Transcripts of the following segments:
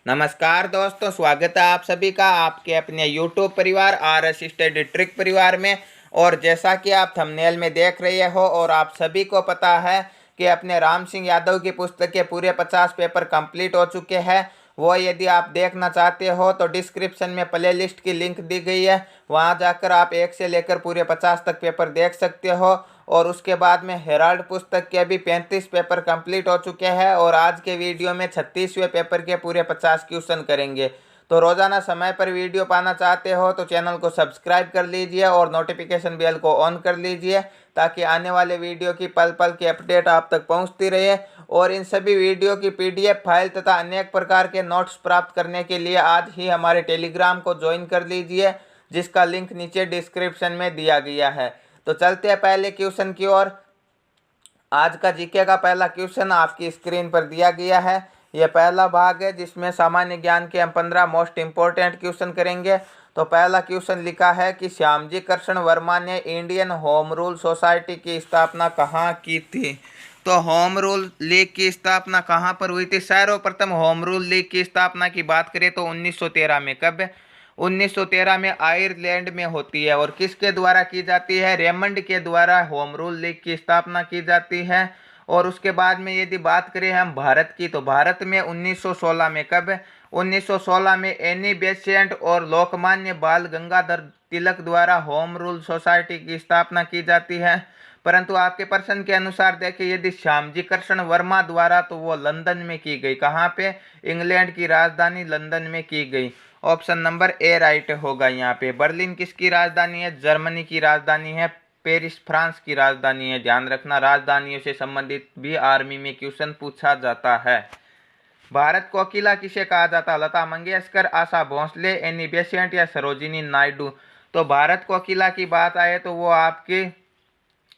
नमस्कार दोस्तों, स्वागत है आप सभी का आपके अपने YouTube परिवार RS स्टडी ट्रिक परिवार में। और जैसा कि आप थंबनेल में देख रहे हो और आप सभी को पता है कि अपने राम सिंह यादव की पुस्तक के पूरे 50 पेपर कंप्लीट हो चुके हैं। वो यदि आप देखना चाहते हो तो डिस्क्रिप्शन में प्ले लिस्ट की लिंक दी गई है, वहां जाकर आप 1 से लेकर पूरे 50 तक पेपर देख सकते हो। और उसके बाद में हेराल्ड पुस्तक के अभी 35 पेपर कंप्लीट हो चुके हैं और आज के वीडियो में 36वें पेपर के पूरे 50 क्वेश्चन करेंगे। तो रोजाना समय पर वीडियो पाना चाहते हो तो चैनल को सब्सक्राइब कर लीजिए और नोटिफिकेशन बेल को ऑन कर लीजिए, ताकि आने वाले वीडियो की पल पल की अपडेट आप तक पहुंचती रहे। और इन सभी वीडियो की PDF फाइल तथा अनेक प्रकार के नोट्स प्राप्त करने के लिए आज ही हमारे टेलीग्राम को ज्वाइन कर लीजिए, जिसका लिंक नीचे डिस्क्रिप्शन में दिया गया है। तो चलते हैं पहले क्वेश्चन की ओर। आज का जीके का पहला क्वेश्चन आपकी स्क्रीन पर दिया गया है। यह पहला भाग है जिसमें सामान्य ज्ञान के हम 15 मोस्ट इंपोर्टेंट क्वेश्चन करेंगे। तो पहला क्वेश्चन लिखा है कि श्यामजी कृष्ण वर्मा ने इंडियन होम रूल सोसाइटी की स्थापना कहाँ की थी। तो होम रूल लीग की स्थापना कहाँ पर हुई थी? सर्वप्रथम होम रूल लीग की स्थापना की बात करें तो 1913 में। कब? 1913 में आयरलैंड में होती है। और किसके द्वारा की जाती है? रेमंड के द्वारा होम रूल लीग की स्थापना की जाती है। और उसके बाद में यदि बात करें हम भारत की, तो भारत में 1916 में। कब? 1916 में एनी बेसेंट और लोकमान्य बाल गंगाधर तिलक द्वारा होम रूल सोसाइटी की स्थापना की जाती है। परंतु आपके प्रश्न के अनुसार देखिए, यदि श्यामजी कृष्ण वर्मा द्वारा, तो वो लंदन में की गई। कहाँ पे? इंग्लैंड की राजधानी लंदन में की गई। ऑप्शन नंबर ए राइट होगा यहाँ पे। बर्लिन किसकी राजधानी है? जर्मनी की राजधानी है। पेरिस फ्रांस की राजधानी है। ध्यान रखना, राजधानियों से संबंधित भी आर्मी में क्वेश्चन पूछा जाता है। भारत कोकिला किसे कहा जाता? लता मंगेशकर, आशा भोसले, एनी बेसेंट या सरोजिनी नायडू। तो भारत कोकिला की बात आए तो वो आपके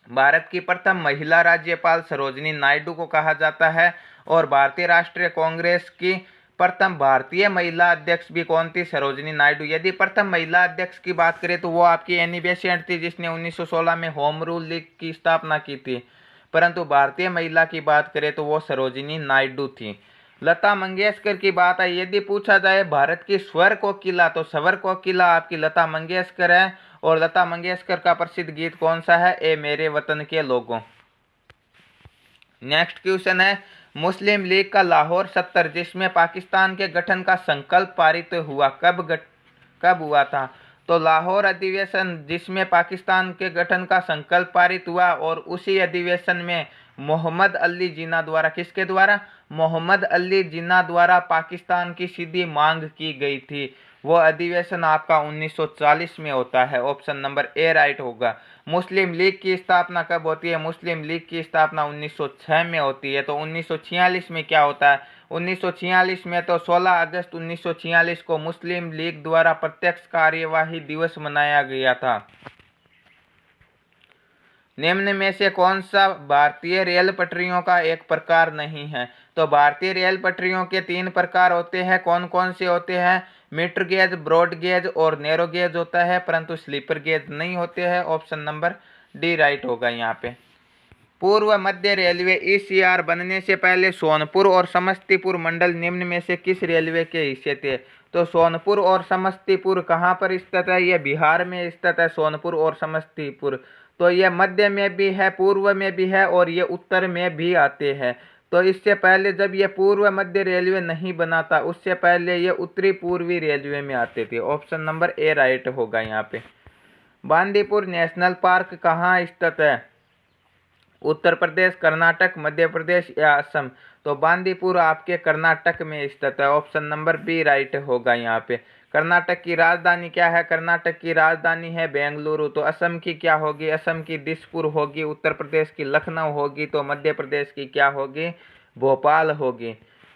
भारत की प्रथम महिला राज्यपाल सरोजिनी नायडू को कहा जाता है। और भारतीय राष्ट्रीय कांग्रेस की प्रथम भारतीय महिला अध्यक्ष भी कौन थी? सरोजिनी नायडू। यदि प्रथम महिला अध्यक्ष की बात करें तो वो आपकी एनी बेसेंट थी, जिसने 1916 में होम रूल लीग की स्थापना की थी। परंतु भारतीय महिला की बात करें तो वो सरोजिनी नायडू थी। लता मंगेशकर की बात है, यदि पूछा जाए भारत की स्वर कोकिला, तो स्वर कोकिला आपकी लता मंगेशकर है। और लता मंगेशकर का प्रसिद्ध गीत कौन सा है? ए मेरे वतन के लोगों। नेक्स्ट क्वेश्चन है, मुस्लिम लीग का लाहौर 70 जिसमें पाकिस्तान के गठन का संकल्प पारित हुआ, कब हुआ था? तो लाहौर अधिवेशन जिसमें पाकिस्तान के गठन का संकल्प पारित हुआ, और उसी अधिवेशन में मोहम्मद अली जिन्ना द्वारा, किसके द्वारा? मोहम्मद अली जिन्ना द्वारा पाकिस्तान की सीधी मांग की गई थी। वो अधिवेशन आपका 1940 में होता है। ऑप्शन नंबर ए राइट होगा। मुस्लिम लीग की स्थापना कब होती है? मुस्लिम लीग की स्थापना 1906 में होती है। तो 1946 में क्या होता है? 1946 में तो 16 अगस्त 1946 को मुस्लिम लीग द्वारा प्रत्यक्ष कार्यवाही दिवस मनाया गया था। निम्न में से कौन सा भारतीय रेल पटरियों का एक प्रकार नहीं है? तो भारतीय रेल पटरियों के 3 प्रकार होते हैं। कौन कौन से होते हैं? मीटर गेज, ब्रॉड गेज और नैरो गेज होता है, परंतु स्लीपर गेज नहीं होते हैं। ऑप्शन नंबर डी राइट होगा यहाँ पे। पूर्व मध्य रेलवे ECR बनने से पहले सोनपुर और समस्तीपुर मंडल निम्न में से किस रेलवे के हिस्से थे? तो सोनपुर और समस्तीपुर कहाँ पर स्थित है? ये बिहार में स्थित है, सोनपुर और समस्तीपुर। तो ये मध्य में भी है, पूर्व में भी है और ये उत्तर में भी आते हैं। तो इससे पहले जब ये पूर्व मध्य रेलवे नहीं बना था, उससे पहले ये उत्तरी पूर्वी रेलवे में आते थे। ऑप्शन नंबर ए राइट होगा यहाँ पे। बांदीपुर नेशनल पार्क कहाँ स्थित है? उत्तर प्रदेश, कर्नाटक, मध्य प्रदेश या असम। तो बांदीपुर आपके कर्नाटक में स्थित है। ऑप्शन नंबर बी राइट होगा यहाँ पे। कर्नाटक की राजधानी क्या है? कर्नाटक की राजधानी है बेंगलुरु। तो असम की क्या होगी? असम की दिसपुर होगी। उत्तर प्रदेश की लखनऊ होगी। तो मध्य प्रदेश की क्या होगी? भोपाल होगी।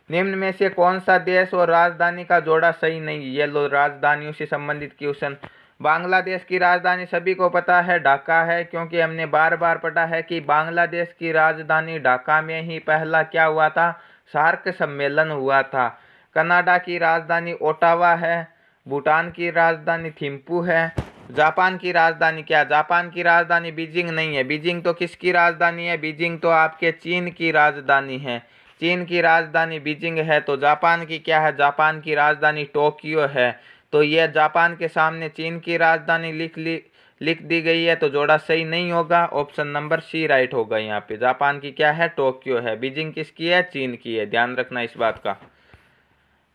निम्न में से कौन सा देश और राजधानी का जोड़ा सही नहीं? ये लो राजधानियों से संबंधित क्वेश्चन। बांग्लादेश की राजधानी सभी को पता है ढाका है, क्योंकि हमने बार बार पढ़ा है कि बांग्लादेश की राजधानी ढाका में ही पहला क्या हुआ था? सार्क सम्मेलन हुआ था। कनाडा की राजधानी ओटावा है। भूटान की राजधानी थिम्पू है। जापान की राजधानी क्या? जापान की राजधानी बीजिंग नहीं है। बीजिंग तो किसकी राजधानी है? बीजिंग तो आपके चीन की राजधानी है। चीन की राजधानी बीजिंग है, तो जापान की क्या है? जापान की राजधानी टोक्यो है। तो यह जापान के सामने चीन की राजधानी लिख दी गई है, तो जोड़ा सही नहीं होगा। ऑप्शन नंबर सी राइट होगा। यहाँ पे जापान की क्या है? टोक्यो है। बीजिंग किसकी है? चीन की है। ध्यान रखना इस बात का।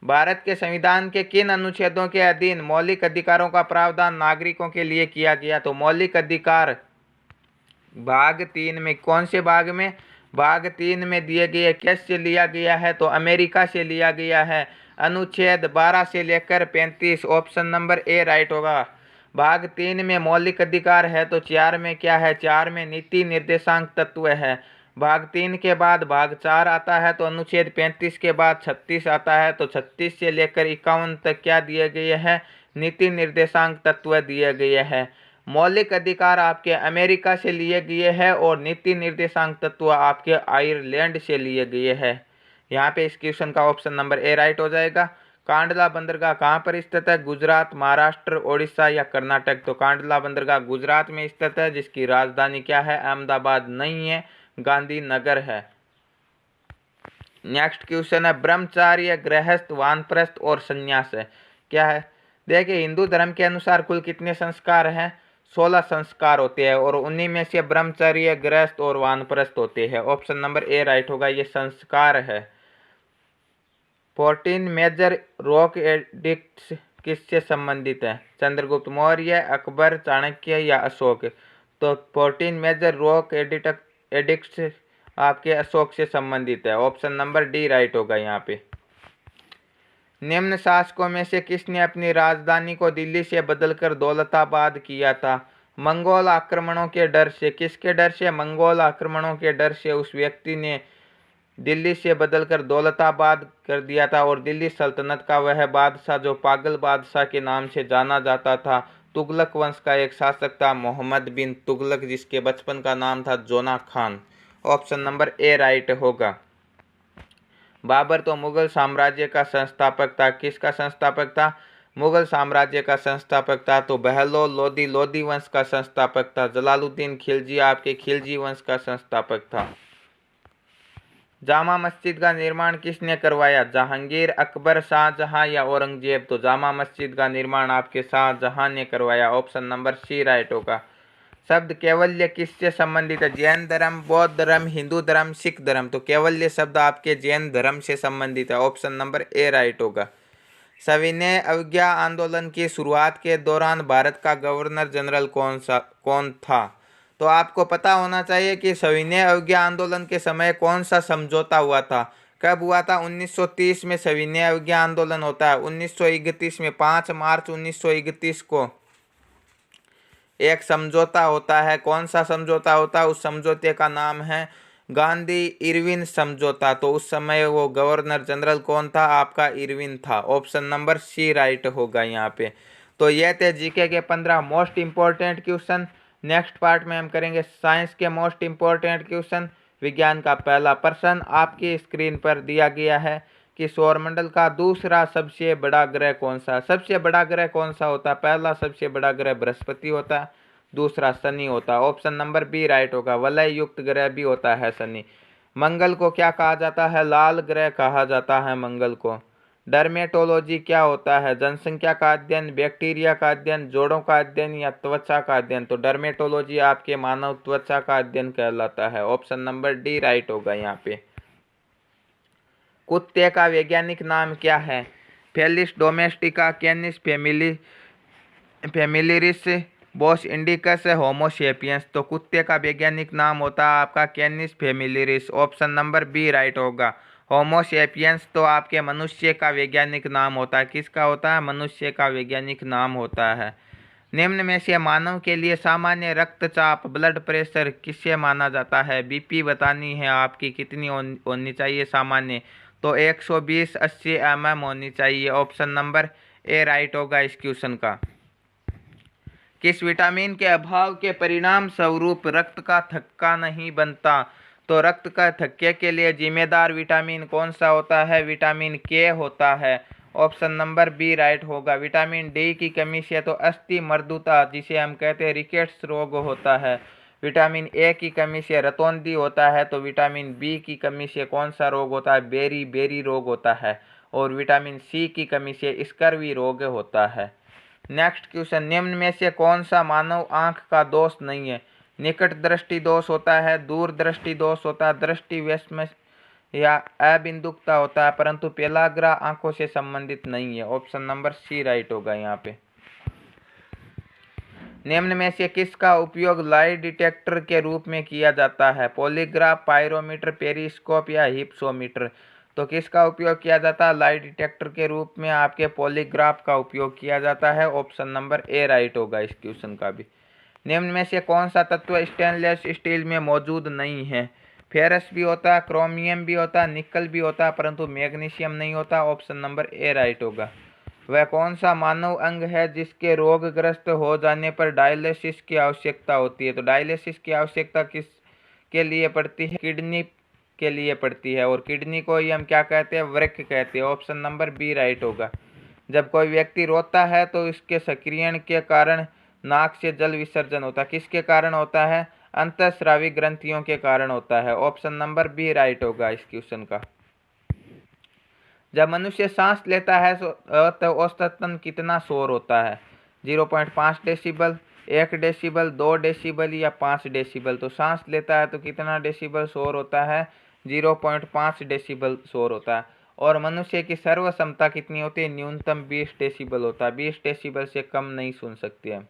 भारत के संविधान के किन अनुच्छेदों के अधीन मौलिक अधिकारों का प्रावधान नागरिकों के लिए किया गया? तो मौलिक अधिकार भाग 3 में, कौन से भाग में? भाग 3 में दिए गए। कैसे लिया गया है? तो अमेरिका से लिया गया है। अनुच्छेद 12 से लेकर 35। ऑप्शन नंबर ए राइट होगा। भाग 3 में मौलिक अधिकार है, तो 4 में क्या है? 4 में नीति निर्देशांक तत्व है। भाग 3 के बाद भाग 4 आता है, तो अनुच्छेद 35 के बाद 36 आता है, तो 36 से लेकर 51 तक क्या दिए गए हैं? नीति निर्देशांक तत्व दिए गए हैं। मौलिक अधिकार आपके अमेरिका से लिए गए हैं और नीति निर्देशांक तत्व आपके आयरलैंड से लिए गए हैं। यहाँ पे इस क्वेश्चन का ऑप्शन नंबर ए राइट हो जाएगा। कांडला बंदरगाह कहाँ पर स्थित है? गुजरात, महाराष्ट्र, ओडिशा या कर्नाटक? तो कांडला बंदरगाह गुजरात में स्थित है, जिसकी राजधानी क्या है? अहमदाबाद नहीं है, गांधीनगर है। नेक्स्ट क्वेश्चन है ब्रह्मचार्य, गृहस्थ, वानप्रस्थ और संन्यास है क्या है? देखिए, हिंदू धर्म के अनुसार कुल कितने संस्कार हैं? 16 संस्कार होते हैं और उन्हीं में से ब्रह्मचर्य, गृहस्थ और वानप्रस्थ होते हैं। ऑप्शन नंबर ए राइट होगा। ये संस्कार है। 14 मेजर रॉक एडिक्ट्स किससे संबंधित है? चंद्रगुप्त मौर्य, अकबर, चाणक्य या अशोक? तो 14 मेजर रॉक एडिक्ट्स आपके अशोक से संबंधित है। ऑप्शन नंबर डी राइट होगा। यहाँ पे निम्न शासकों में से किसने अपनी राजधानी को दिल्ली से बदलकर दौलताबाद किया था? मंगोल आक्रमणों के डर से। किसके डर से? मंगोल आक्रमणों के डर से उस व्यक्ति ने दिल्ली से बदलकर दौलताबाद कर दिया था। और दिल्ली सल्तनत का वह बादशाह जो पागल बादशाह के नाम से जाना जाता था, तुगलक वंश का एक शासक था, मोहम्मद बिन तुगलक, जिसके बचपन का नाम था Jauna Khan. Option number A right होगा। बाबर तो मुगल साम्राज्य का संस्थापक था। किसका संस्थापक था? मुगल साम्राज्य का संस्थापक था। तो बहलोल लोदी लोदी वंश का संस्थापक था। जलालुद्दीन खिलजी आपके खिलजी वंश का संस्थापक था। जामा मस्जिद का निर्माण किसने करवाया? जहांगीर, अकबर, शाहजहां या औरंगजेब? तो जामा मस्जिद का निर्माण आपके शाहजहां ने करवाया। ऑप्शन नंबर सी राइट होगा। शब्द कैवल्य किससे संबंधित है? जैन धर्म, बौद्ध धर्म, हिंदू धर्म, सिख धर्म? तो कैवल्य शब्द आपके जैन धर्म से संबंधित है। ऑप्शन नंबर ए राइट होगा। सविनय अवज्ञा आंदोलन की शुरुआत के दौरान भारत का गवर्नर जनरल कौन था? तो आपको पता होना चाहिए कि सविनय अवज्ञा आंदोलन के समय कौन सा समझौता हुआ था। कब हुआ था? 1930 में सविनय अवज्ञा आंदोलन होता है। 1931 में 5 मार्च 1931 को एक समझौता होता है। कौन सा समझौता होता है? उस समझौते का नाम है गांधी इरविन समझौता। तो उस समय वो गवर्नर जनरल कौन था? आपका इरविन था। ऑप्शन नंबर सी राइट होगा यहाँ पे। तो ये थे जीके के 15 most important question. Next part में हम करेंगे साइंस के मोस्ट इंपॉर्टेंट क्वेश्चन। विज्ञान का पहला प्रश्न आपकी स्क्रीन पर दिया गया है कि सौरमंडल का दूसरा सबसे बड़ा ग्रह कौन सा? सबसे बड़ा ग्रह कौन सा होता है? पहला सबसे बड़ा ग्रह बृहस्पति होता है, दूसरा शनि होता है। ऑप्शन नंबर बी राइट होगा। वलय युक्त ग्रह भी होता है शनि। मंगल को क्या कहा जाता है? लाल ग्रह कहा जाता है मंगल को। डर्मेटोलॉजी क्या होता है? जनसंख्या का अध्ययन, बैक्टीरिया का अध्ययन, जोड़ों का अध्ययन या त्वचा का अध्ययन? तो डर्मेटोलॉजी आपके मानव त्वचा का अध्ययन कहलाता है। ऑप्शन नंबर डी राइट होगा यहाँ पे। कुत्ते का वैज्ञानिक नाम क्या है? Felis domestica, Canis familiaris, Bos indicus, Homo sapiens? तो कुत्ते का वैज्ञानिक नाम होता है आपका Canis familiaris. Option number B right होगा। होमोसेपियंस तो आपके मनुष्य का वैज्ञानिक नाम होता है। किसका होता है? मनुष्य का वैज्ञानिक नाम होता है। निम्न में से मानव के लिए सामान्य रक्तचाप, ब्लड प्रेशर किससे माना जाता है? बीपी बतानी है आपकी कितनी होनी चाहिए सामान्य? तो 120 80 mm होनी चाहिए। ऑप्शन नंबर ए राइट होगा इस क्वेश्चन का। किस विटामिन के अभाव के परिणाम स्वरूप रक्त का थक्का नहीं बनता? तो रक्त का थक्के के लिए जिम्मेदार विटामिन कौन सा होता है? विटामिन के होता है। ऑप्शन नंबर बी राइट होगा। विटामिन डी की कमी से तो अस्थि मर्दुता जिसे हम कहते हैं रिकेट्स रोग होता है। विटामिन ए की कमी से रतौंधी होता है, तो विटामिन बी की कमी से कौन सा रोग होता है? बेरी बेरी रोग होता है। और विटामिन सी की कमी से स्कर्वी रोग होता है। नेक्स्ट क्वेश्चन, निम्न में से कौन सा मानव आंख का दोष नहीं है? निकट दृष्टि दोष होता है, दूर दृष्टि दोष होता है, दृष्टि वैषम्य या अबिंदुकता होता है, परंतु पेलाग्रा आंखों से संबंधित नहीं है। ऑप्शन नंबर सी राइट होगा यहाँ पे। निम्न में से किसका उपयोग लाई डिटेक्टर के रूप में किया जाता है? पॉलीग्राफ, पायरोमीटर, पेरिस्कोप या हिप्सोमीटर। तो किसका उपयोग किया जाता है? लाई डिटेक्टर के रूप में आपके पॉलीग्राफ का उपयोग किया जाता है। ऑप्शन नंबर ए राइट होगा इस क्वेश्चन का भी। निम्न में से कौन सा तत्व स्टेनलेस स्टील में मौजूद नहीं है? फेरस भी होता है, क्रोमियम भी होता है, निकल भी होता है, परंतु मैग्नीशियम नहीं होता। ऑप्शन नंबर ए राइट होगा। वह कौन सा मानव अंग है जिसके रोगग्रस्त हो जाने पर डायलिसिस की आवश्यकता होती है? तो डायलिसिस की आवश्यकता किस के लिए पड़ती है? किडनी के लिए पड़ती है। और किडनी को ही हम क्या कहते हैं? वृक्क कहते हैं। ऑप्शन नंबर बी राइट होगा। जब कोई व्यक्ति रोता है तो इसके सक्रियण के कारण नाक से जल विसर्जन होता है। किसके कारण होता है? अंतःस्रावी ग्रंथियों के कारण होता है। ऑप्शन नंबर बी राइट होगा इस क्वेश्चन का। जब मनुष्य सांस लेता है तो औसतन कितना शोर होता है? 0.5 डेसिबल, 1 डेसिबल, 2 डेसिबल या 5 डेसिबल। तो सांस लेता है तो कितना डेसिबल शोर होता है? 0.5 डेसिबल शोर होता है। और मनुष्य की सर्व क्षमता कितनी होती है? न्यूनतम 20 डेसिबल होता है। 20 डेसिबल से कम नहीं सुन सकते हम।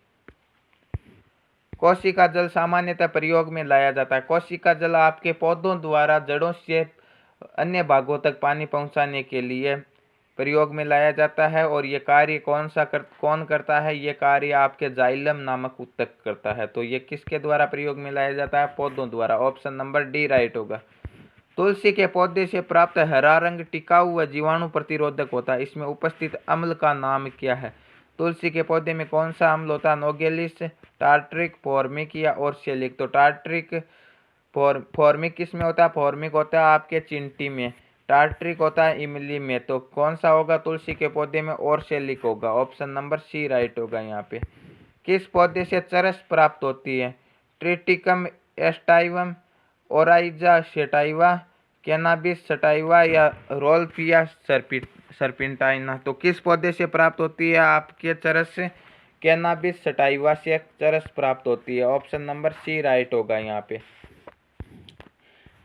कोशिका जल सामान्यतः प्रयोग में लाया जाता है। कोशिका जल आपके पौधों द्वारा जड़ों से अन्य भागों तक पानी पहुंचाने के लिए प्रयोग में लाया जाता है। और ये कार्य कौन करता है? ये कार्य आपके जाइलम नामक ऊतक करता है। तो ये किसके द्वारा प्रयोग में लाया जाता है? पौधों द्वारा। ऑप्शन नंबर डी राइट होगा। तुलसी के पौधे से प्राप्त हरा रंग टिकाऊ व जीवाणु प्रतिरोधक होता है। इसमें उपस्थित अम्ल का नाम क्या है? तुलसी के पौधे में कौन सा अम्ल होता है? नोगेलिस, टार्ट्रिक, फॉर्मिक या ओर्सेलिक। तो टार्ट्रिक फॉर्मिक किस में होता है? फॉर्मिक होता है आपके चिंटी में, टार्ट्रिक होता है इमली में। तो कौन सा होगा तुलसी के पौधे में? ओर्सेलिक होगा। ऑप्शन नंबर सी राइट होगा यहाँ पे। किस पौधे से चरस प्राप्त होती है? Triticum aestivum, Oryza sativa, Cannabis sativa या रोल्फिया सर्पिंटाइना। तो किस पौधे से प्राप्त होती है आपके चरस? कैनाबिस सटाइवा से चरस प्राप्त होती है। ऑप्शन नंबर सी राइट होगा यहाँ पे।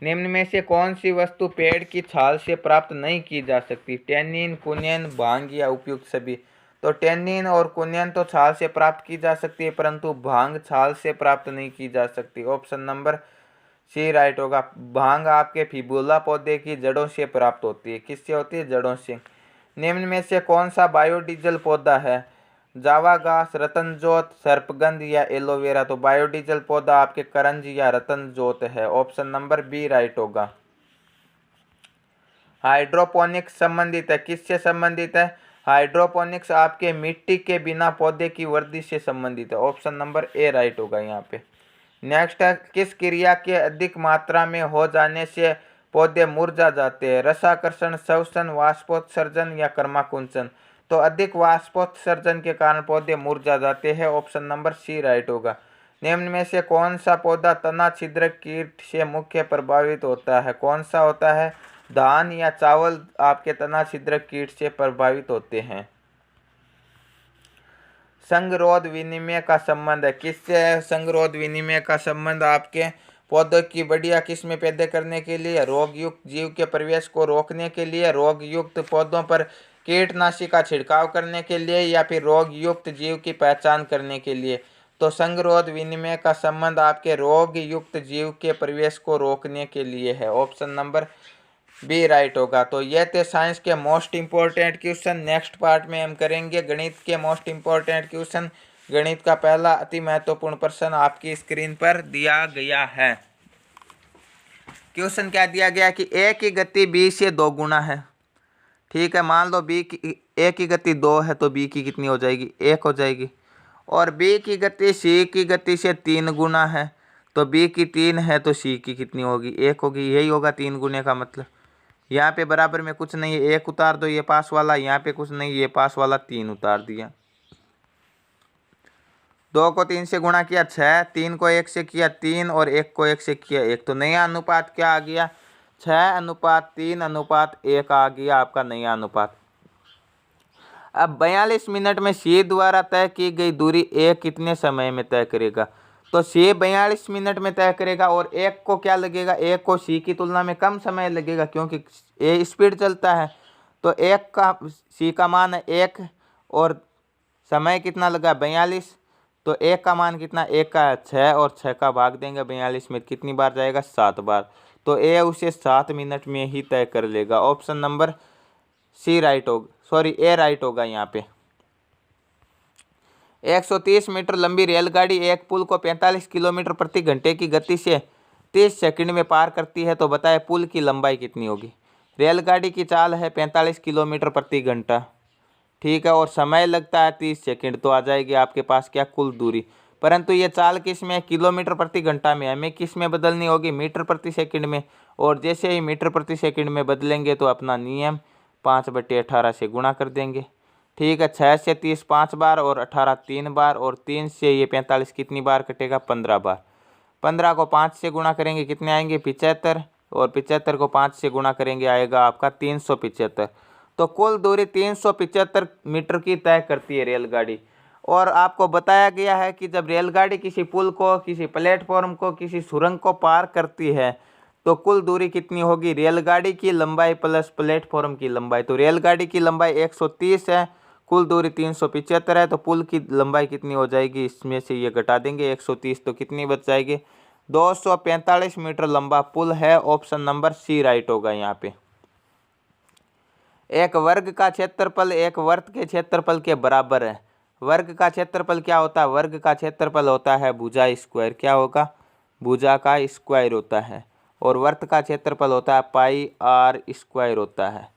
निम्न में से कौन सी वस्तु पेड़ की छाल से प्राप्त नहीं की जा सकती? टैनिन, कुनियन, भांग या उपयुक्त सभी। तो टैनिन और कुनियन तो छाल से प्राप्त की जा सकती है, परंतु भांग छाल से प्राप्त नहीं की जा सकती। ऑप्शन नंबर सी राइट होगा। भांग आपके फिबुला पौधे की जड़ों से प्राप्त होती है। किससे होती है? जड़ों से। निम्न में से कौन सा बायोडीजल पौधा है? जावा घास, रतनजोत, सर्पगंध या एलोवेरा। तो बायोडीजल पौधा आपके करंज या रतनजोत है। ऑप्शन नंबर बी राइट होगा। हाइड्रोपोनिक्स संबंधित है। किससे संबंधित है? हाइड्रोपोनिक्स आपके मिट्टी के बिना पौधे की वृद्धि से संबंधित है। ऑप्शन नंबर ए राइट होगा यहाँ पे। नेक्स्ट है, किस क्रिया के अधिक मात्रा में हो जाने से पौधे मुरझा जाते हैं? रसाकर्षण, श्वसन, वाष्पोत्सर्जन या कर्माकुंचन। तो अधिक वाष्पोत्सर्जन के कारण पौधे मुरझा जाते हैं। ऑप्शन नंबर सी राइट होगा। निम्न में से कौन सा पौधा तना छिद्रक कीट से मुख्य प्रभावित होता है? कौन सा होता है? धान या चावल आपके तना छिद्रक कीट से प्रभावित होते हैं। संगरोध विनिमय का संबंध है। किससे है संगरोध विनिमय का संबंध? आपके पौधों की बढ़िया किस्में पैदा करने के लिए, रोग युक्त जीव के प्रवेश को रोकने के लिए, रोग युक्त पौधों पर कीटनाशी का छिड़काव करने के लिए, या फिर रोग युक्त जीव की पहचान करने के लिए। तो संगरोध विनिमय का संबंध आपके रोग युक्त जीव के प्रवेश को रोकने के लिए है। ऑप्शन नंबर बी राइट होगा। तो ये थे साइंस के most important question. Next part में हम करेंगे गणित के मोस्ट इम्पोर्टेंट क्वेश्चन। गणित का पहला अति महत्वपूर्ण प्रश्न आपकी स्क्रीन पर दिया गया है। क्वेश्चन क्या दिया गया कि ए की गति बी से 2 गुना है। ठीक है, मान लो ए की गति 2 है तो बी की कितनी हो जाएगी? 1 हो जाएगी। और बी की गति सी की गति से 3 गुना है, तो बी की 3 है तो सी की कितनी होगी? 1 होगी। यही होगा 3 गुने का मतलब। यहाँ पे बराबर में कुछ नहीं है, 1 उतार दो, ये पास वाला, यहाँ पे कुछ नहीं, ये पास वाला 3 उतार दिया। 2 को 3 से गुणा किया 6, 3 को 1 से किया 3 और 1 को 1 से किया 1। तो नया अनुपात क्या आ गया? 6:3:1 आ गया आपका नया अनुपात। अब 42 मिनट में सी द्वारा तय की गई दूरी ए कितने समय में तय करेगा? तो सी 42 मिनट में तय करेगा और एक को क्या लगेगा? एक को सी की तुलना में कम समय लगेगा क्योंकि ए स्पीड चलता है। तो एक का सी का मान है 1 और समय कितना लगा? 42। तो एक का मान कितना? एक का 6 और 6 का भाग देंगे 42 में, कितनी बार जाएगा? 7 बार। तो ए उसे 7 मिनट में ही तय कर लेगा। ऑप्शन नंबर सी राइट होगा, सॉरी ए राइट होगा यहाँ पे। 130 मीटर लंबी रेलगाड़ी एक पुल को 45 किलोमीटर प्रति घंटे की गति से 30 सेकंड में पार करती है, तो बताए पुल की लंबाई कितनी होगी? रेलगाड़ी की चाल है 45 किलोमीटर प्रति घंटा, ठीक है, और समय लगता है 30 सेकंड। तो आ जाएगी आपके पास क्या? कुल दूरी। परंतु ये चाल किस में? किलोमीटर प्रति घंटा में। हमें किस में बदलनी होगी? मीटर प्रति सेकंड में। और जैसे ही मीटर प्रति सेकंड में बदलेंगे तो अपना नियम 5/18 से गुणा कर देंगे, ठीक है। 6 से 30 5 बार और 18 3 बार और 3 से ये 45 कितनी बार कटेगा? 15 बार। 15 को 5 से गुणा करेंगे कितने आएंगे? 75 और 75 को 5 से गुणा करेंगे आएगा आपका 375। तो कुल दूरी 375 मीटर की तय करती है रेलगाड़ी। और आपको बताया गया है कि जब रेलगाड़ी किसी पुल को, किसी प्लेटफॉर्म को, किसी सुरंग को पार करती है तो कुल दूरी कितनी होगी? रेलगाड़ी की लंबाई प्लस प्लेटफॉर्म की लंबाई। तो रेलगाड़ी की लंबाई 130 है, कुल दूरी 375 है, तो पुल की लंबाई कितनी हो जाएगी? इसमें से ये घटा देंगे 130, तो कितनी बच जाएगी? 245 मीटर लंबा पुल है। ऑप्शन नंबर सी राइट होगा यहाँ पे। एक वर्ग का क्षेत्रफल एक वृत्त के क्षेत्रफल के बराबर है। वर्ग का क्षेत्रफल क्या होता है? वर्ग का क्षेत्रफल होता है भुजा स्क्वायर। क्या होगा? भुजा का स्क्वायर होता है। और वृत्त का क्षेत्रफल होता है पाई आर स्क्वायर होता है।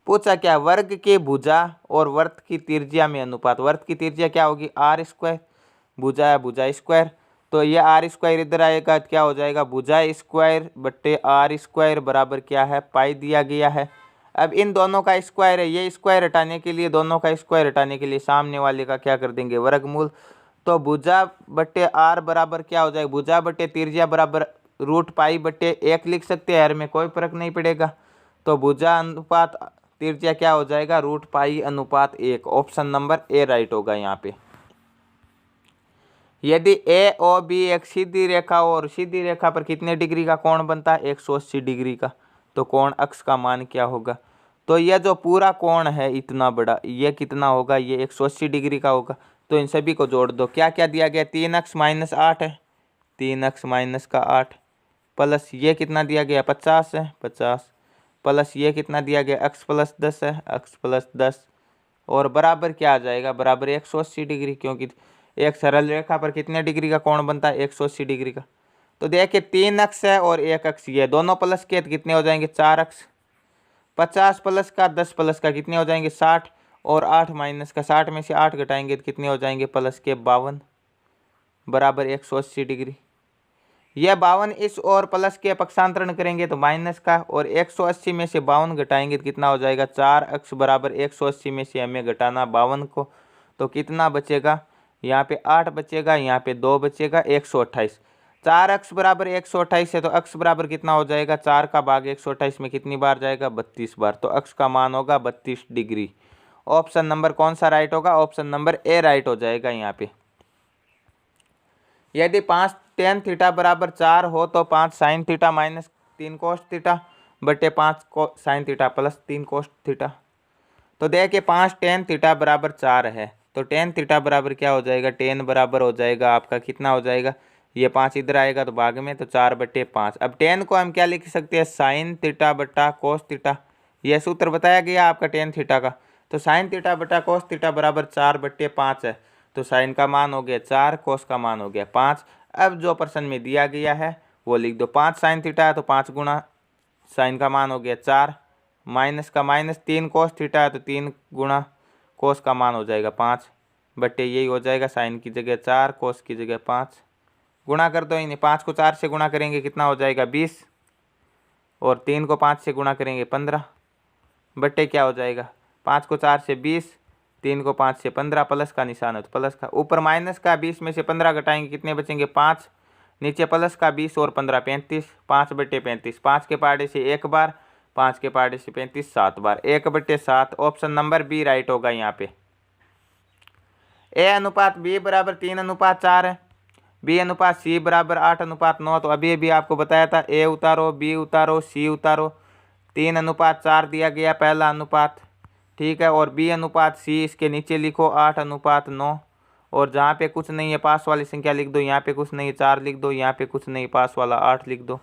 पूछा क्या? वर्ग के भुजा और वृत्त की त्रिज्या में अनुपात। वृत्त की त्रिज्या क्या होगी? आर स्क्वायर, भुजा है भुजा स्क्वायर। तो ये आर स्क्वायर इधर आएगा, क्या हो जाएगा? भुजा स्क्वायर बट्टे आर स्क्वायर बराबर क्या है? पाई दिया गया है। अब इन दोनों का स्क्वायर है, ये स्क्वायर हटाने के लिए, दोनों का स्क्वायर हटाने के लिए सामने वाले का क्या कर देंगे? वर्गमूल। तो भुजा बट्टे आर बराबर क्या हो जाएगा? भुजा बट्टे त्रिज्या बराबर √पाई/1 लिख सकते हैं, यार में कोई फर्क नहीं पड़ेगा। तो भुजा अनुपात त्रिज्या क्या हो जाएगा? √पाई/1। ऑप्शन नंबर ए राइट होगा यहाँ पे। यदि ए ओ बी एक सीधी रेखा हो और सीधी रेखा पर कितने डिग्री का कोण बनता है? 180 डिग्री का। तो कोण अक्ष का मान क्या होगा? तो यह जो पूरा कोण है इतना बड़ा, ये कितना होगा? ये 180 डिग्री का होगा। तो इन सभी को जोड़ दो। क्या क्या दिया गया? 3x - 8 है, 3x - 8 प्लस ये कितना दिया गया? 50 है, 50 प्लस ये कितना दिया गया? x + 10 है, x + 10 और बराबर क्या आ जाएगा? बराबर 180 डिग्री, क्योंकि एक सरल रेखा पर कितने डिग्री का कोण बनता है? 180 डिग्री का। तो देखिए 3x है और 1x ये दोनों प्लस के तो कितने हो जाएंगे? 4x। 50 प्लस का 10 प्लस का कितने हो जाएंगे? 60 और 8 माइनस का 60 में से 8 घटाएंगे तो कितने हो जाएंगे? प्लस के 52 बराबर 180 डिग्री। यह 52 इस और प्लस के पक्षांतरण करेंगे तो माइनस का, और 180 में से 52 घटाएंगे तो कितना हो जाएगा? 4x बराबर 180 में से हमें घटाना 52 को, तो कितना बचेगा? यहाँ पे 8 बचेगा, यहाँ पे 2 बचेगा, 128। 4x बराबर 128 है तो x बराबर कितना हो जाएगा? 4 का भाग 128 में कितनी बार जाएगा? 32 बार। तो x का मान होगा 32 डिग्री। ऑप्शन नंबर कौन सा राइट होगा? ऑप्शन नंबर ए राइट हो जाएगा यहाँ पे। यदि 5 tan थीटा बराबर 4 हो तो 5 sin theta minus 3 cos theta बटे 5 sin theta plus 3 cos theta. तो देखिए 5 tan थीटा बराबर 4 है, तो tan थीटा बराबर क्या हो जाएगा? tan बराबर हो जाएगा आपका कितना हो जाएगा? ये 5 इधर आएगा तो भाग में, तो 4/5। अब tan को हम क्या लिख सकते हैं? sin थीटा बटा cos थीटा। यह सूत्र बताया गया आपका tan थीटा का। तो sin थीटा बटा cos थीटा बराबर 4/5 है। तो साइन का मान हो गया 4, कोस का मान हो गया 5। अब जो प्रश्न में दिया गया है वो लिख दो। 5 sin थीटा है तो 5 गुना साइन का मान हो गया 4, माइनस का माइनस 3 कोस थीटा है तो 3 गुना कोस का मान हो जाएगा 5 बट्टे यही हो जाएगा साइन की जगह 4, कोस की जगह 5। गुणा कर दो इन्हें, 5 को 4 से गुणा करेंगे कितना हो जाएगा? 20 और 3 को 5 से गुणा करेंगे 15 बट्टे क्या हो जाएगा? 5 को 4 से 20, 3 को 5 से 15, प्लस का निशान है तो प्लस का, ऊपर माइनस का 20 में से 15 घटाएंगे कितने बचेंगे 5, नीचे प्लस का 20 और 15 35, 5/35, 5 के पहाड़े से 1 बार, 5 के पहाड़े से 35 7 बार, 1/7। ऑप्शन नंबर बी राइट होगा यहाँ पे। A/B बराबर 3/4 है, B/C बराबर 8/9। तो अभी अभी आपको बताया था A उतारो, B उतारो, C उतारो, 3/4 दिया गया पहला अनुपात, ठीक है। और B/C इसके नीचे लिखो 8/9, और जहाँ पे कुछ नहीं है पास वाली संख्या लिख दो, यहाँ पे कुछ नहीं है 4 लिख दो, यहाँ पे कुछ नहीं पास वाला 8 लिख दो,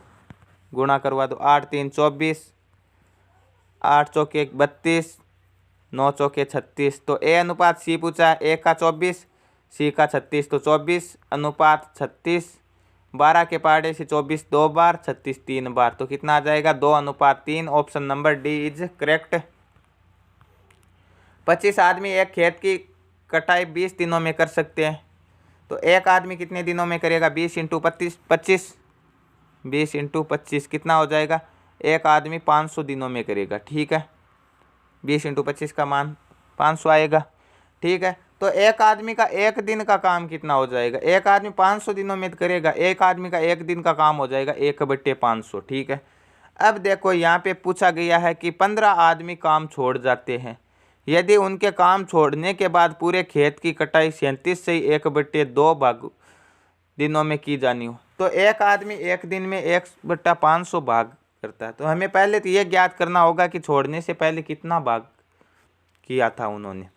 गुणा करवा दो, 8 3 24, 8 चौके 32, 9 चौके 36। तो A/C पूछा है, A का 24, C का 36, तो 24/36, 12 के पहाड़े से 24 2 बार, 36 3 बार, तो कितना आ जाएगा 2/3। Option number D is correct. 25 आदमी एक खेत की कटाई 20 दिनों में कर सकते हैं, तो एक आदमी कितने दिनों में करेगा 20 × 25, 20 × 25 कितना हो जाएगा, एक आदमी 500 दिनों में करेगा, ठीक है। 20 × 25 का मान 500 आएगा, ठीक है। तो एक आदमी का एक दिन का काम कितना हो जाएगा, एक आदमी 500 दिनों में करेगा, एक आदमी का एक दिन का काम हो जाएगा 1/500, ठीक है। अब देखो यहाँ पे पूछा गया है कि 15 आदमी काम छोड़ जाते हैं, यदि उनके काम छोड़ने के बाद पूरे खेत की कटाई 37 से 1/2 भाग दिनों में की जानी हो, तो एक आदमी एक दिन में 1/500 भाग करता है। तो हमें पहले तो ये ज्ञात करना होगा कि छोड़ने से पहले कितना भाग किया था उन्होंने।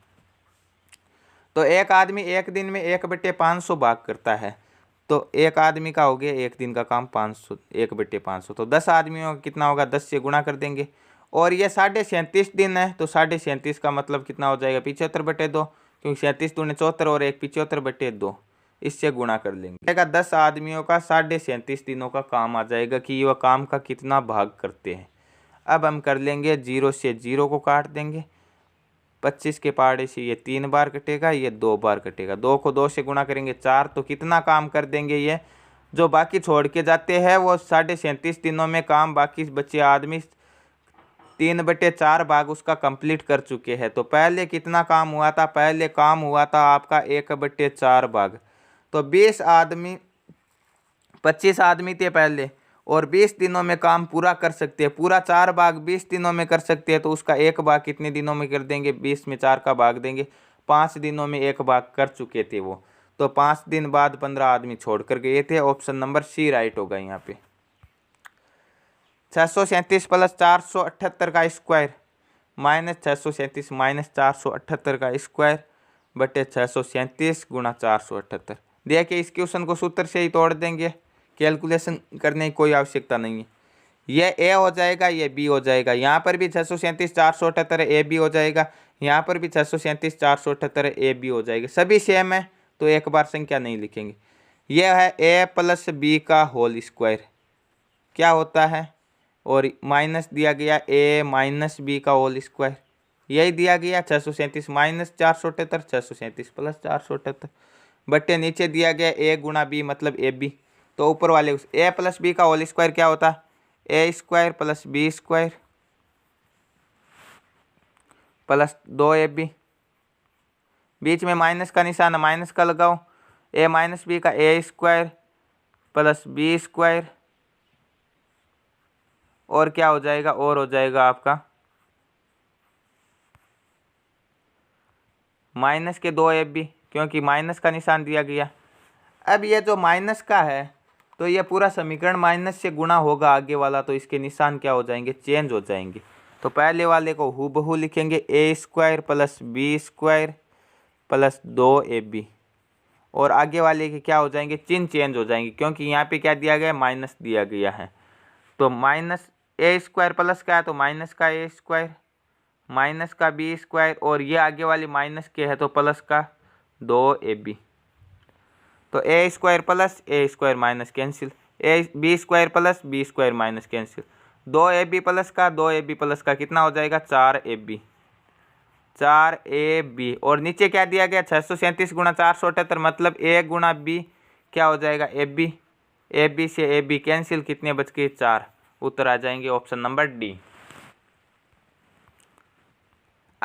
तो एक आदमी एक दिन में 1/500 भाग करता है, तो एक आदमी का हो गया एक दिन का काम 500, 1/500, तो 10 आदमियों का कितना होगा, 10 से गुणा कर देंगे। और ये 37.5 दिन है, तो 37.5 का मतलब कितना हो जाएगा 75/2, क्योंकि 37 दूने 74 और 1 75/2, इससे गुणा कर लेंगे। 10 आदमियों का 37.5 दिनों का काम आ जाएगा कि वह काम का कितना भाग करते हैं। अब हम कर लेंगे 0 से 0 को काट देंगे, 25 के पहाड़े से ये 3 बार कटेगा, ये 2 बार कटेगा, 2 को 2 से गुणा करेंगे 4, तो कितना काम कर देंगे ये जो बाकी छोड़ के जाते हैं वो 37.5 दिनों में काम बाकी बचे आदमी 3/4 भाग उसका कंप्लीट कर चुके हैं। तो पहले कितना काम हुआ था, पहले काम हुआ था आपका 1/4 भाग, तो 20 आदमी 25 आदमी थे पहले, और 20 दिनों में काम पूरा कर सकते हैं, पूरा 4 भाग 20 दिनों में कर सकते हैं, तो उसका एक भाग कितने दिनों में कर देंगे, 20 में 4 का भाग देंगे, 5 दिनों में एक भाग कर चुके थे वो, तो 5 दिन बाद 15 आदमी छोड़ कर गए थे। ऑप्शन नंबर सी राइट होगा यहाँ पे। 637 + 478 का स्क्वायर माइनस 637 माइनस 478 का स्क्वायर बटे 637 गुणा 478। देखिए इस क्वेश्चन को सूत्र से ही तोड़ देंगे, कैलकुलेशन करने की कोई आवश्यकता नहीं है। ये ए हो जाएगा, ये बी हो जाएगा, यहाँ पर भी 637 478 ए बी हो जाएगा, यहाँ पर भी 637 478 ए बी हो जाएगा, सभी सेम है तो एक बार संख्या नहीं लिखेंगे। यह है ए + बी का होल स्क्वायर क्या होता है, और माइनस दिया गया ए - बी का होल स्क्वायर, यही दिया गया 637 माइनस 478, 637 + 478 बट्टे नीचे दिया गया ए गुणा बी मतलब ए बी, तो ऊपर वाले उस ए + बी का होल स्क्वायर क्या होता है, A square + B square plus 2ab, बीच में माइनस का निशान है, माइनस का लगाओ, ए - बी का ए स्क्वायर प्लस बी स्क्वायर, और क्या हो जाएगा, और हो जाएगा आपका माइनस के 2ab, क्योंकि माइनस का निशान दिया गया। अब ये जो माइनस का है तो ये पूरा समीकरण माइनस से गुणा होगा आगे वाला, तो इसके निशान क्या हो जाएंगे, चेंज हो जाएंगे। तो पहले वाले को हूबहू लिखेंगे A square plus B square plus 2ab, और आगे वाले के क्या हो जाएंगे, चिन्ह चेंज हो जाएंगे, क्योंकि यहाँ पे क्या दिया गया है, माइनस दिया गया है। तो माइनस ए स्क्वायर प्लस का है तो माइनस का ए स्क्वायर माइनस का बी स्क्वायर, और ये आगे वाली माइनस के है तो प्लस का 2ab, तो A square plus A square minus cancel, A B square plus B square minus cancel, 2ab plus का 2ab प्लस का कितना हो जाएगा 4ab, 4ab, और नीचे क्या दिया गया 637 गुणा 478 मतलब ए गुणा बी क्या हो जाएगा ab, ab से ab कैंसिल, कितने बच गए 4, उत्तर आ जाएंगे ऑप्शन नंबर डी।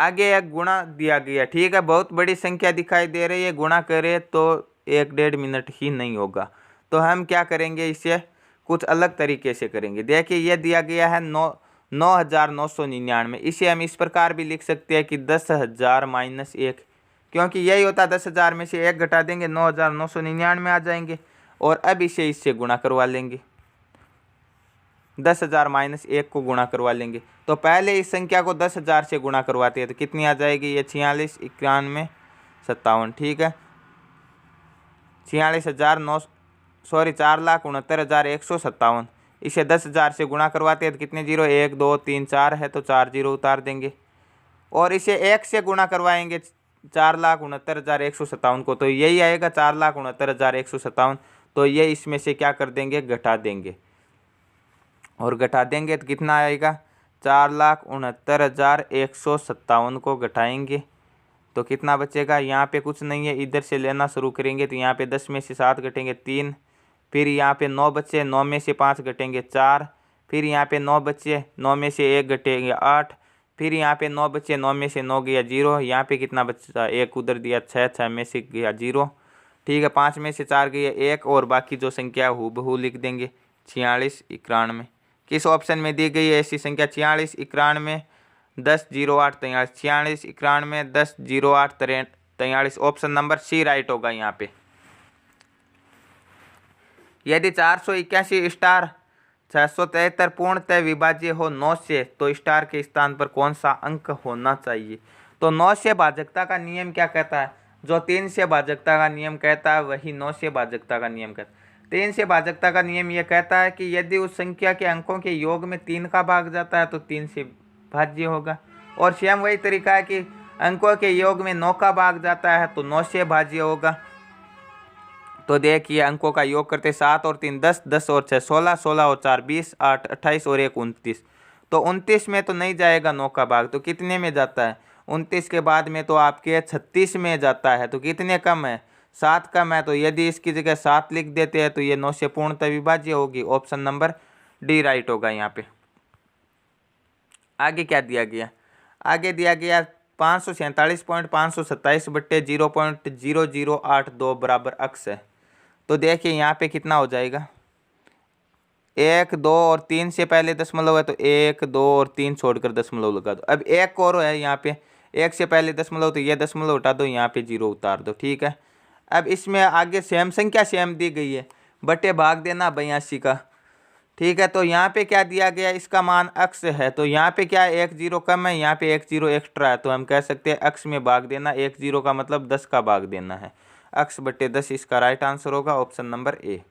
आगे एक गुणा दिया गया, ठीक है, बहुत बड़ी संख्या दिखाई दे रही है, गुणा करें तो 1-1.5 मिनट ही नहीं होगा। तो हम क्या करेंगे, इसे कुछ अलग तरीके से करेंगे। देखिए ये दिया गया है 9,999, इसे हम इस प्रकार भी लिख सकते हैं कि 10,000 माइनस 1, क्योंकि यही होता है 10,000 में से 1 घटा देंगे 9,999 आ जाएंगे। और अब इसे इससे गुणा करवा लेंगे, 10,000 माइनस 1 को गुणा करवा लेंगे। तो पहले इस संख्या को 10,000 से गुणा करवाते हैं तो कितनी आ जाएगी, ये 46, 91, 57, ठीक है, 4,69,157। इसे 10,000 से गुणा करवाते हैं तो कितने जीरो, 1 2 3 4 है, तो 4 जीरो उतार देंगे। और इसे 1 से गुणा करवाएंगे 4,69,157 को, तो यही आएगा 4,69,157। तो ये इसमें से क्या कर देंगे, घटा देंगे, और घटा देंगे तो कितना आएगा, 4,69,157 को घटाएंगे तो कितना बचेगा, यहाँ पे कुछ नहीं है, इधर से लेना शुरू करेंगे तो यहाँ पे 10 में से 7 घटेंगे 3, फिर यहाँ पे 9 बचे, 9 में से 5 घटेंगे 4, फिर यहाँ पे 9 बचे, 9 में से 1 घटेंगे 8, फिर यहाँ पे 9 बचे, 9 में से 9 गया 0, यहाँ पे कितना बचा, 1 उधर दिया 6, 6 में से गया 0, ठीक है, 5 में से 4 गया 1, और बाकी जो संख्या हूबहू लिख देंगे 46, 91। किस ऑप्शन में दी गई है ऐसी संख्या, 46, 91, 10, 08, 43, 46, 91, 10, 08, 43, ऑप्शन नंबर सी राइट होगा यहाँ पे। यदि 481 स्टार 673 पूर्णतः विभाज्य हो 9 से, तो स्टार के स्थान पर कौन सा अंक होना चाहिए। तो 9 से भाजकता का नियम क्या कहता है, जो 3 से भाजकता का नियम कहता है वही 9 से भाजकता का नियम कहता है। 3 से भाजकता का नियम यह कहता है कि यदि उस संख्या के अंकों के योग में 3 का भाग जाता है तो 3 से भाज्य होगा, और स्वयं वही तरीका है कि अंकों के योग में 9 का भाग जाता है तो 9 से भाज्य होगा। तो देखिए अंकों का योग करते 7 और 3 10, 10 और 6 16, 16 और 4 20, 8 28 और 1 29। तो 29 में तो नहीं जाएगा 9 का भाग, तो कितने में जाता है, 29 के बाद में तो आपके 36 में जाता है, तो कितने कम है, 7 कम है। तो यदि इसकी जगह 7 लिख देते हैं तो ये 9 से पूर्णतः विभाज्य होगी, ऑप्शन नंबर डी राइट होगा यहाँ पे। आगे क्या दिया गया, आगे दिया गया 547.527 बट्टे 0.0082 बराबर अक्स है। तो देखिए यहाँ पे कितना हो जाएगा, 1 2 और 3 से पहले दशमलव है तो 1 2 और 3 छोड़कर दशमलव लगा दो। अब एक और है यहाँ पे, 1 से पहले दशमलव तो ये दशमलव उठा दो, यहाँ पे 0 उतार दो, ठीक है। अब इसमें आगे सेम संख्या सेम दी गई है, बटे भाग देना 82 का, ठीक है। तो यहाँ पे क्या दिया गया, इसका मान अक्स है, तो यहाँ पे क्या है 1 0 कम है, यहाँ पे 1 0 एक्स्ट्रा है, तो हम कह सकते हैं अक्स में भाग देना, 1 0 का मतलब 10 का भाग देना है, अक्स बटे 10 इसका राइट आंसर होगा, ऑप्शन नंबर ए।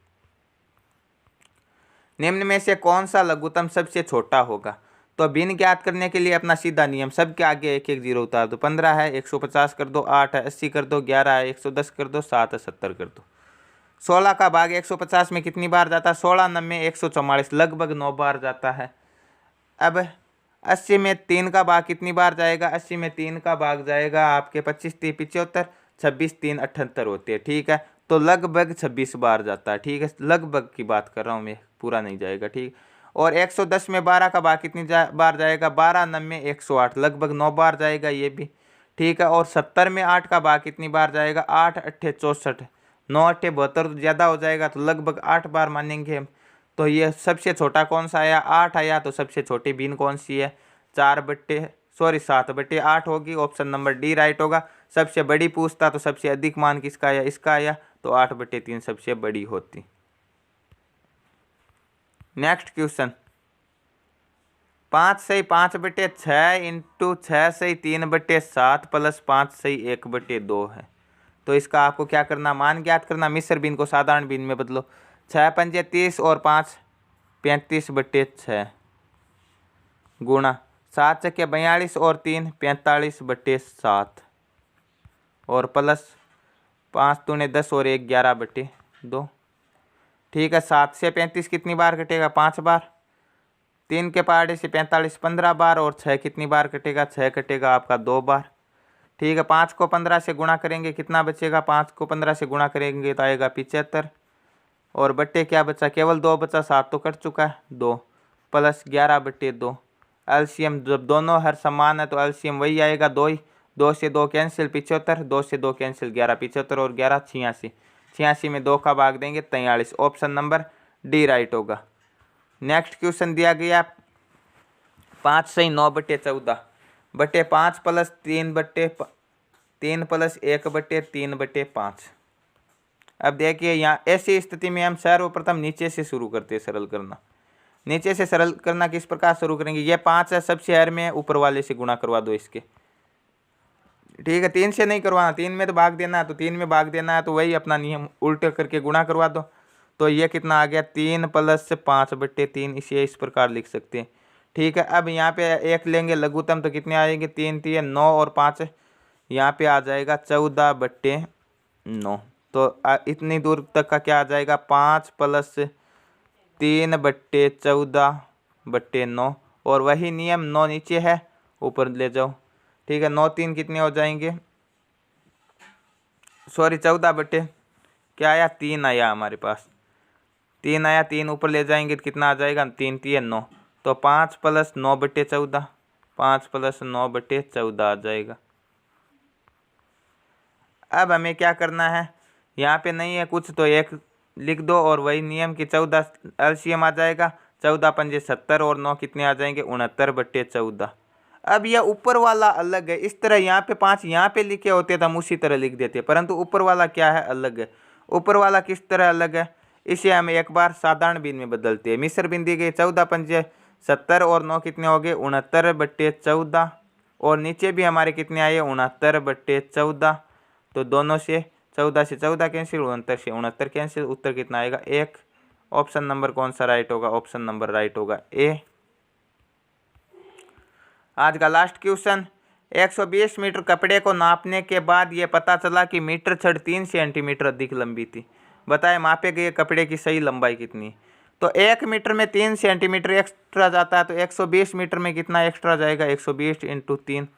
निम्न में से कौन सा लघुत्तम सबसे छोटा होगा। तो भिन्न ज्ञात करने के लिए अपना सीधा नियम, सबके आगे 1 1 0 उतार दो, 15 है 150 कर दो, 8 है 80 कर दो, 11 है 110 कर दो, 7 है 70 कर दो। 16 का भाग 150 में कितनी बार जाता है, 16 9 144, लगभग 9 बार जाता है। अब 80 में 3 का भाग कितनी बार जाएगा, 80 में 3 का भाग जाएगा आपके 25 3 75, 26 3 78 होते हैं, ठीक है। तो लगभग 26 बार जाता है, ठीक है, लगभग की बात कर रहा हूँ मैं, पूरा नहीं जाएगा, ठीक। और 110 में 12 का भाग कितनी बार जाएगा, 12 9 108, लगभग 9 बार जाएगा ये भी, ठीक है। और 70 में 8 का भाग कितनी बार जाएगा, 8 8 64, 9 8 72 तो ज़्यादा हो जाएगा, तो लगभग 8 बार मानेंगे हम। तो ये सबसे छोटा कौन सा आया, 8 आया, तो सबसे छोटी भिन्न कौन सी है, 7 बटे 8 होगी, ऑप्शन नंबर डी राइट होगा। सबसे बड़ी पूछता तो सबसे अधिक मान किसका आया, इसका आया, तो 8 बटे 3 सबसे बड़ी होती। नेक्स्ट क्वेश्चन, 5 सही 5 बटे 6 इंटू 6 सही 3 बटे 7 प्लस 5 सही 1 बटे 2 है। तो इसका आपको क्या करना, मान ज्ञात करना, मिश्र भिन्न को साधारण भिन्न में बदलो, 6 पंजे 30 और 5 35 बटे 6 गुणा 7 चक्के 42 और 3 45 बटे 7 और प्लस 5 दूने 10 और 1 11 बटे 2, ठीक है। 7 से 35 कितनी बार कटेगा, 5 बार, 3 के पहाड़े से 45 15 बार, और 6 कितनी बार कटेगा, 6 कटेगा आपका 2 बार, ठीक है। 5 को 15 से गुणा करेंगे कितना बचेगा, 5 को 15 से गुणा करेंगे तो आएगा 75, और बट्टे क्या बचा, केवल 2 बचा, 7 तो कट चुका है 2, प्लस 11 बटे 2, एलसीएम जब दोनों हर समान है तो एलसीएम वही आएगा 2 ही, 2 से 2 कैंसिल 75, 2 से 2 कैंसिल 11, 75 और 11 86, 86 में 2 का भाग देंगे 43। ऑप्शन नंबर डी राइट होगा। नेक्स्ट क्वेश्चन दिया गया 5 सही 9/14 प्लस 3 प्लस 1/3/5। अब देखिए यहाँ ऐसी स्थिति में हम सर्वप्रथम नीचे से शुरू करते हैं सरल करना। नीचे से सरल करना किस प्रकार शुरू करेंगे, ये 5 है सबसे हर में, ऊपर वाले से गुणा करवा दो इसके, ठीक है। 3 से नहीं करवाना, 3 में तो भाग देना है, तो 3 में भाग देना है तो वही अपना नियम उल्टे करके गुणा करवा दो। तो ये कितना आ गया 3 प्लस 5/3, इसे इस प्रकार लिख सकते हैं, ठीक है। अब यहाँ पे 1 लेंगे लघुत्तम तो कितने आएंगे 3 3 9 और 5 यहाँ पे आ जाएगा 14/9। तो इतनी दूर तक का क्या आ जाएगा 5 प्लस 3/14/9 और वही नियम 9 नीचे है ऊपर ले जाओ, ठीक है। 9 3 कितने हो जाएंगे, सॉरी 14 क्या आया 3 आया हमारे पास, 3 आया, 3 ऊपर ले जाएंगे तो कितना आ जाएगा 3 3 9, तो 5 प्लस 9/14, 5 प्लस 9/14 आ जाएगा। अब हमें क्या करना है, यहाँ पे नहीं है कुछ तो 1 लिख दो और वही नियम की 14 एलसीएम आ जाएगा, 14 पंजे 70 और 9 कितने आ जाएंगे 69/14। अब यह ऊपर वाला अलग है, इस तरह यहाँ पे 5 यहाँ पे लिखे होते तो हम उसी तरह लिख देते, परंतु ऊपर वाला क्या है अलग है। ऊपर वाला किस तरह अलग है, इसे हम एक बार साधारण बिंदु में बदलते हैं। मिश्र बिंदु गई 14 पंजे 70 और 9 कितने हो गए 69/14 और नीचे भी हमारे कितने आए 69/14। तो दोनों से 14 से 14 कैंसिल, 69 से 69 कैंसिल, उत्तर कितना आएगा 1। ऑप्शन नंबर कौन सा राइट होगा, ऑप्शन नंबर राइट होगा ए। आज का लास्ट क्वेश्चन, 120 मीटर कपड़े को नापने के बाद ये पता चला कि मीटर छड़ 3 सेंटीमीटर अधिक लंबी थी। बताए मापे गए कपड़े की सही लंबाई कितनी। तो 1 मीटर में 3 सेंटीमीटर एक्स्ट्रा जाता है, तो 120 मीटर में कितना एक्स्ट्रा जाएगा 120 × 3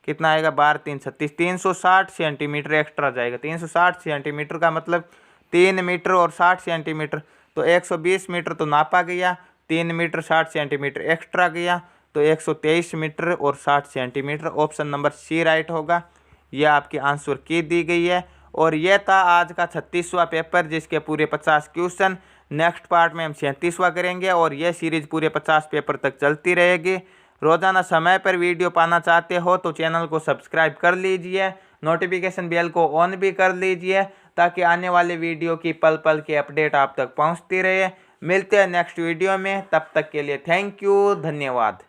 कितना आएगा 12 3 36, 360 सेंटीमीटर एक्स्ट्रा जाएगा। 360 सेंटीमीटर का मतलब 3 मीटर और 60 सेंटीमीटर, तो 120 मीटर तो नापा गया, 3 मीटर 60 सेंटीमीटर एक्स्ट्रा गया, तो 123 मीटर और 60 centimetre. Option number C right होगा। यह आपकी आंसर की दी गई है। और यह था आज का 36वां पेपर जिसके पूरे 50 क्वेश्चन। नेक्स्ट पार्ट में हम 37वां करेंगे और यह सीरीज पूरे 50 पेपर तक चलती रहेगी। रोजाना समय पर वीडियो पाना चाहते हो तो चैनल को सब्सक्राइब कर लीजिए, नोटिफिकेशन बेल को ऑन भी कर लीजिए ताकि आने वाले वीडियो की पल पल की अपडेट आप तक पहुंचती रहे। मिलते हैं नेक्स्ट वीडियो में, तब तक के लिए थैंक यू, धन्यवाद।